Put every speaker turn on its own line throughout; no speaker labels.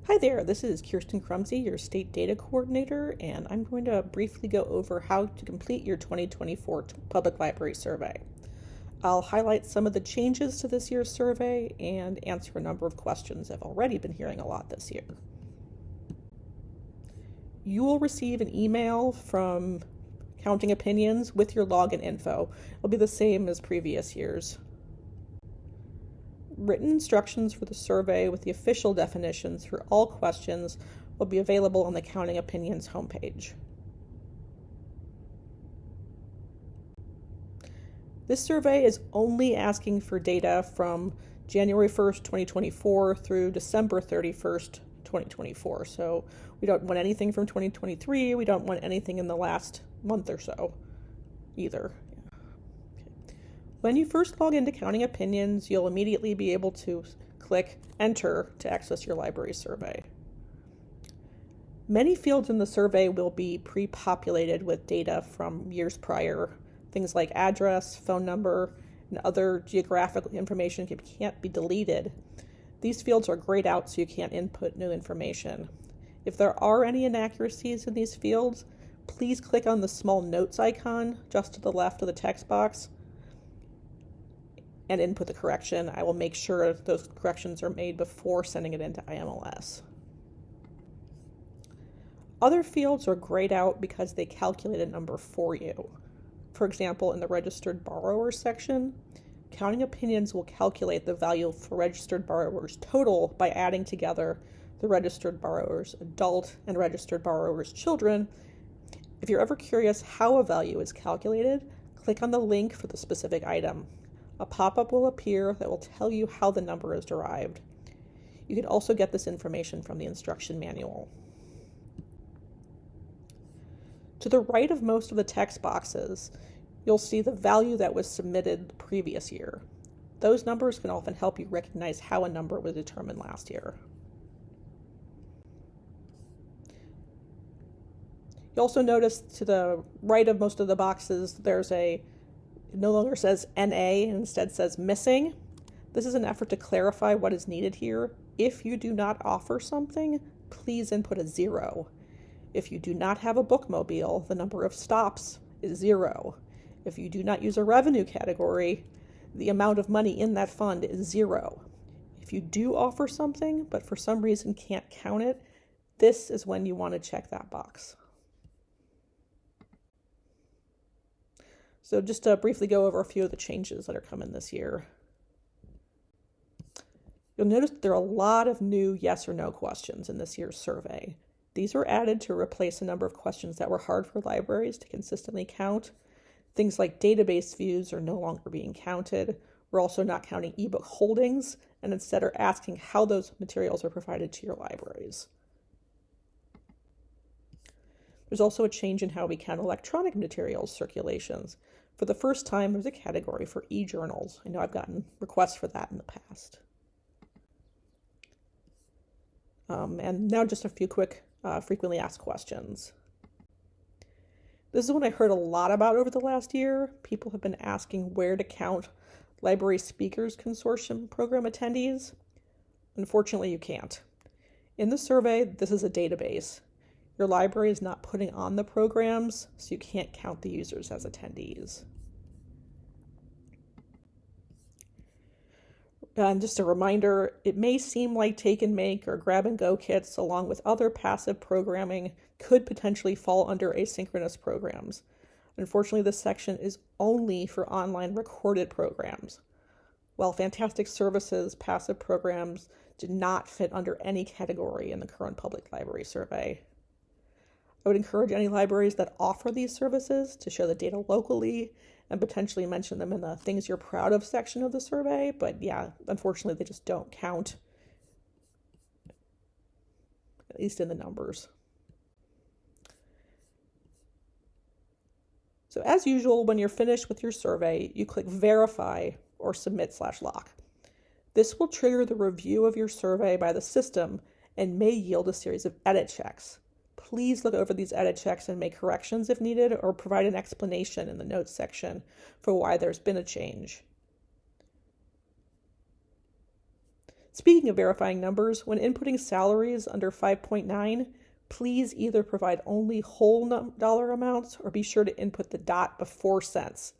Hi there, this is Kirsten Crumsey, your State Data Coordinator, and I'm going to briefly go over how to complete your 2024 Public Library Survey. I'll highlight some of the changes to this year's survey and answer a number of questions I've already been hearing a lot this year. You will receive an email from Counting Opinions with your login info. It'll be the same as previous years. Written instructions for the survey with the official definitions for all questions will be available on the Counting Opinions homepage. This survey is only asking for data from January 1st, 2024 through December 31st, 2024. So we don't want anything from 2023. We don't want anything in the last month or so either. When you first log into Counting Opinions, you'll immediately be able to click Enter to access your library survey. Many fields in the survey will be pre-populated with data from years prior. Things like address, phone number, and other geographic information can't be deleted. These fields are grayed out so you can't input new information. If there are any inaccuracies in these fields, please click on the small notes icon just to the left of the text box and input the correction. I will make sure those corrections are made before sending it into IMLS. Other fields are grayed out because they calculate a number for you. For example, in the registered borrower section, Counting Opinions will calculate the value for registered borrowers total by adding together the registered borrower's adult and registered borrower's children. If you're ever curious how a value is calculated, click on the link for the specific item. A pop-up will appear that will tell you how the number is derived. You can also get this information from the instruction manual. To the right of most of the text boxes, you'll see the value that was submitted the previous year. Those numbers can often help you recognize how a number was determined last year. You also notice to the right of most of the boxes, it no longer says NA and instead says missing. This is an effort to clarify what is needed here. If you do not offer something, please input a 0. If you do not have a bookmobile, the number of stops is 0. If you do not use a revenue category, the amount of money in that fund is 0. If you do offer something, but for some reason can't count it, this is when you want to check that box. So just to briefly go over a few of the changes that are coming this year. You'll notice that there are a lot of new yes or no questions in this year's survey. These were added to replace a number of questions that were hard for libraries to consistently count. Things like database views are no longer being counted. We're also not counting ebook holdings, and instead are asking how those materials are provided to your libraries. There's also a change in how we count electronic materials circulations. For the first time, there's a category for e-journals. I know I've gotten requests for that in the past. And now just a few quick frequently asked questions. This is one I heard a lot about over the last year. People have been asking where to count Library Speakers Consortium program attendees. Unfortunately, you can't. In the survey, this is a database. Your library is not putting on the programs, so you can't count the users as attendees. And just a reminder, it may seem like take and make or grab and go kits, along with other passive programming, could potentially fall under asynchronous programs. Unfortunately, this section is only for online recorded programs. While fantastic services, passive programs do not fit under any category in the current public library survey. I would encourage any libraries that offer these services to show the data locally and potentially mention them in the things you're proud of section of the survey, but yeah, unfortunately they just don't count, at least in the numbers. So as usual, when you're finished with your survey, you click Verify or Submit/Lock. This will trigger the review of your survey by the system and may yield a series of edit checks. Please look over these edit checks and make corrections if needed, or provide an explanation in the notes section for why there's been a change. Speaking of verifying numbers, when inputting salaries under 5.9, please either provide only whole dollar amounts or be sure to input the dot before cents.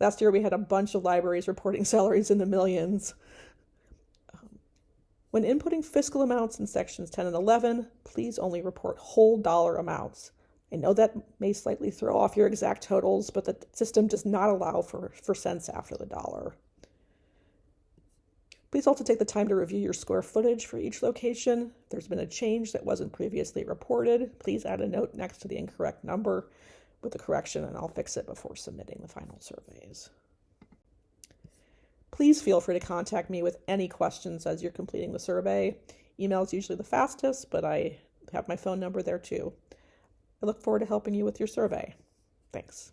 Last year we had a bunch of libraries reporting salaries in the millions. When inputting fiscal amounts in sections 10 and 11, please only report whole dollar amounts. I know that may slightly throw off your exact totals, but the system does not allow for cents after the dollar. Please also take the time to review your square footage for each location. If there's been a change that wasn't previously reported, please add a note next to the incorrect number with the correction, and I'll fix it before submitting the final surveys. Please feel free to contact me with any questions as you're completing the survey. Email is usually the fastest, but I have my phone number there too. I look forward to helping you with your survey. Thanks.